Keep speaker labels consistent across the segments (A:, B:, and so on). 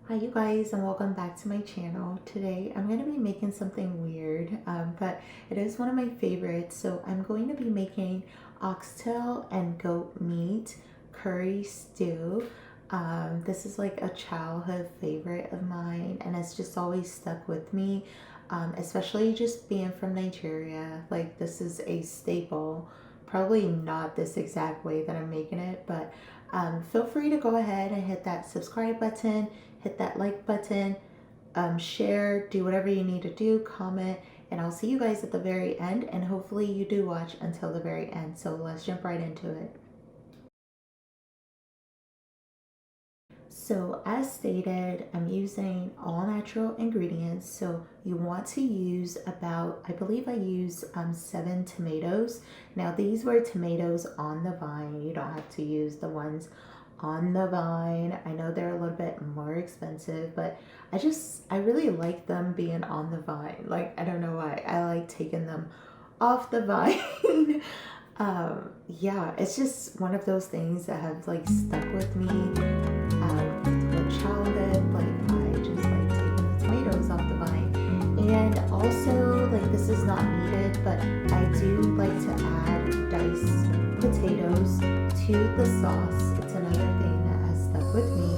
A: Hi you guys, and welcome back to my channel. Today I'm going to be making something weird, but it is one of my favorites. So I'm going to be making oxtail and goat meat curry stew. This is like a childhood favorite of mine, and it's just always stuck with me, especially just being from Nigeria. Like, this is a staple. Probably not this exact way that I'm making it, but feel free to go ahead and hit that subscribe button, hit that like button, share, do whatever you need to do, comment, and I'll see you guys at the very end, and hopefully you do watch until the very end. So let's jump right into it. So as stated, I'm using all natural ingredients. So you want to use about, I believe I use 7 tomatoes. Now these were tomatoes on the vine. You don't have to use the ones on the vine. I know they're a little bit more expensive, but I really like them being on the vine. Like, I don't know why. I like taking them off the vine. Yeah, it's just one of those things that have like stuck with me with childhood. Like, I just like taking the tomatoes off the vine. And also, like, this is not needed, but I do like to add diced potatoes to the sauce. It's another thing that has stuck with me,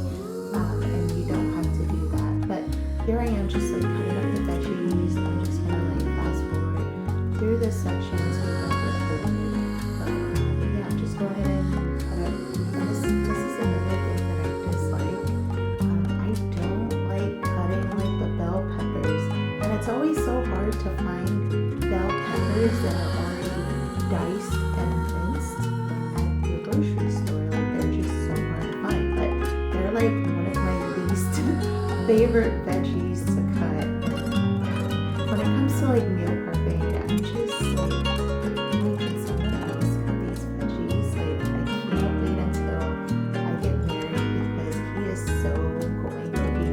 A: and you don't have to do that. But here I am just like cutting up the veggies. I'm just gonna like fast forward through this section so you don't get bored. Yeah, just go ahead and cut up. And this is another thing that I dislike. I don't like cutting like the bell peppers, and it's always so hard to find bell peppers that are already diced and minced at the grocery store. Like, they're just so hard to find, but they're like one of my least favorite veggies to cut. When it comes to like meal prepping, I'm just like, can someone else cut these veggies? Like, I can't wait until I get married, because he is so going to be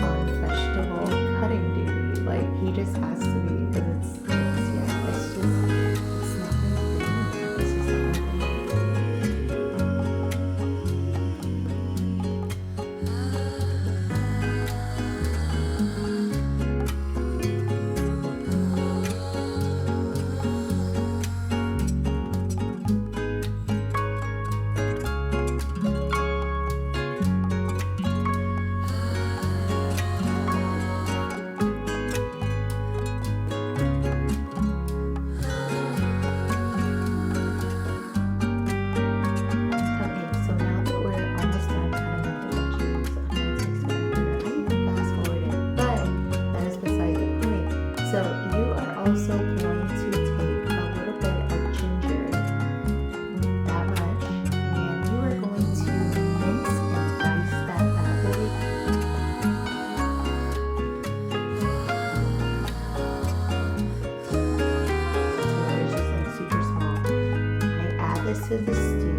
A: on vegetable cutting duty. Like, he just has to be, because yeah, it's not my thing. It's just not Okay, so now that we're almost done cutting up the veggies, it takes forever. I even fast forwarded, but that is beside the point. So you are also going to take a little bit of ginger, that much, and you are going to mince and dice that badly. So it's just like super small. I add this to the stew.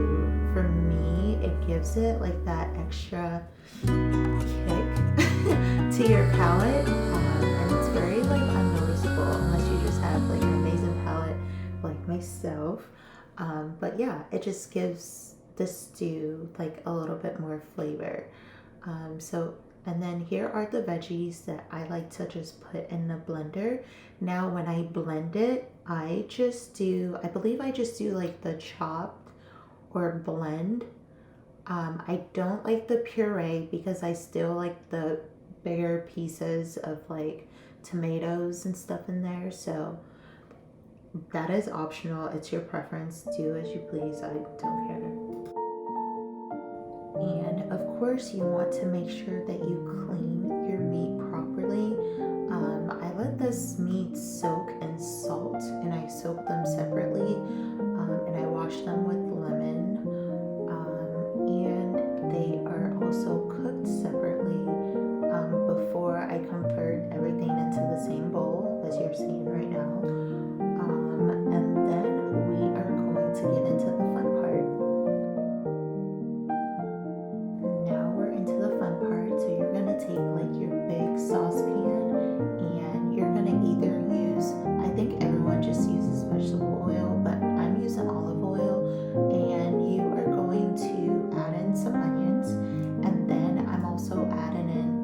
A: For me, it gives it like that extra kick to your palate, and it's very like unnoticeable unless you just have like an amazing palate like myself. But yeah, it just gives the stew like a little bit more flavor. And then here are the veggies that I like to just put in the blender. Now, when I blend it, I believe I just do like the chopped or blend. I don't like the puree because I still like the bigger pieces of like tomatoes and stuff in there. So that is optional. It's your preference. Do as you please. I don't care. And of course, you want to make sure that you clean your meat properly. I let this meat soak in salt, and I soak them separately, and I wash them with lemon, and they are also cooked separately before I convert everything into the same bowl as you're seeing right now. And then we are going to get into the fun part. Now we're into the fun part. So you're gonna take like your big saucepan, and you're gonna either use, I think everyone just uses vegetable oil, but I'm using olive oil, and you are going to add in some onions, and then I'm also adding in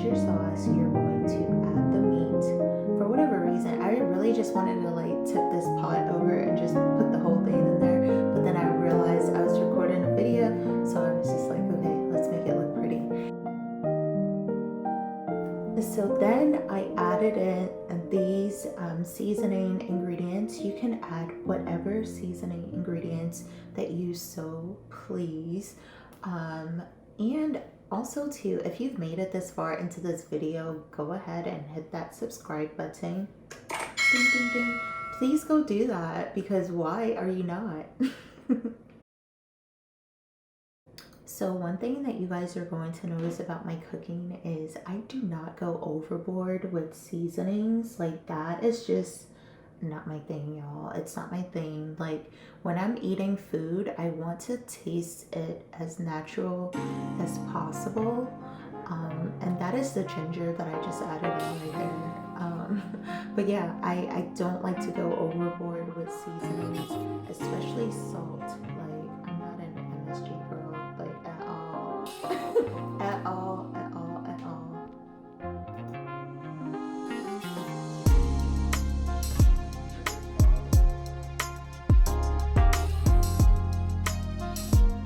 A: your sauce, you're going to add the meat. For whatever reason, I really just wanted to like tip this pot over and just put the whole thing in there, but then I realized I was recording a video, so I was just like, okay, let's make it look pretty. So then I added in these seasoning ingredients. You can add whatever seasoning ingredients that you so please. And also too, if you've made it this far into this video, go ahead and hit that subscribe button. Ding, ding, ding. Please go do that, because why are you not? So one thing that you guys are going to notice about my cooking is I do not go overboard with seasonings. Like, that is just not my thing, y'all. It's not my thing. Like, when I'm eating food, I want to taste it as natural as possible. And that is the ginger that I just added in right there. But yeah, I don't like to go overboard with seasonings, especially salt. Like, I'm not an MSG girl, like, at all. At all, at all, at all.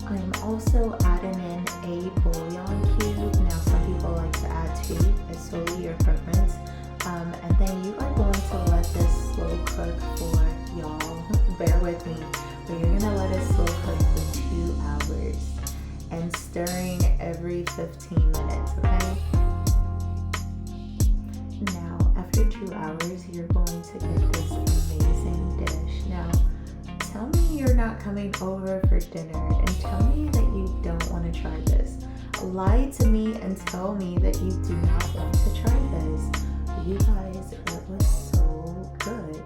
A: I'm also adding in a bouillon cube. Now, some people like to add 2. It's solely your preference. And then you are going to let this slow cook for, y'all, bear with me, but you're gonna let it slow cook for 2 hours and stirring every 15 minutes, okay? Now, after 2 hours, you're going to get this amazing dish. Now, tell me you're not coming over for dinner, and tell me that you don't want to try this. Lie to me and tell me that you do not want to try this. You guys, it was so good.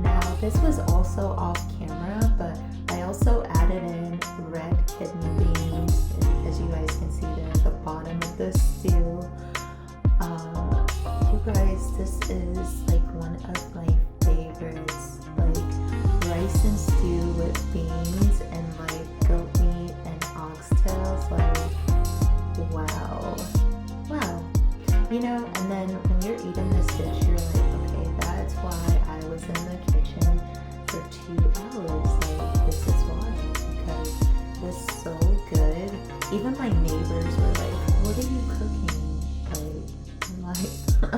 A: Now, this was also off camera, but I also added in red kidney beans, as you guys can see there at the bottom of the stew. You guys, this is like one of my favorites. Like, rice and stew with beans and like goat meat and oxtails. Like, wow. Wow. You know, and then when you're eating this dish, you're like, okay, that's why I was in the kitchen for 2 hours. Like, this is why, because it was so good. Even my neighbors were like, what are you cooking? Like, I'm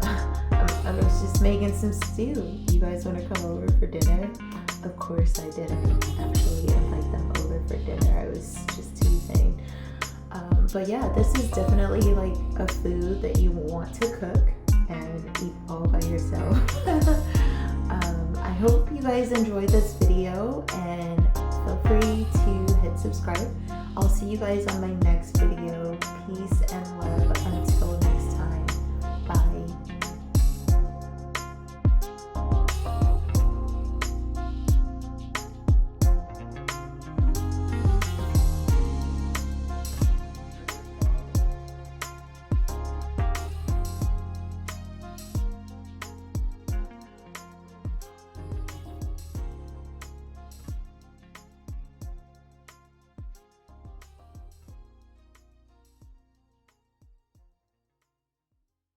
A: like, I was just making some stew. You guys want to come over for dinner? Of course I didn't actually invite them over for dinner. I was just teasing. But yeah, this is definitely like a food that you want to cook and eat all by yourself. I hope you guys enjoyed this video, and feel free to hit subscribe. I'll see you guys on my next video. Peace and love.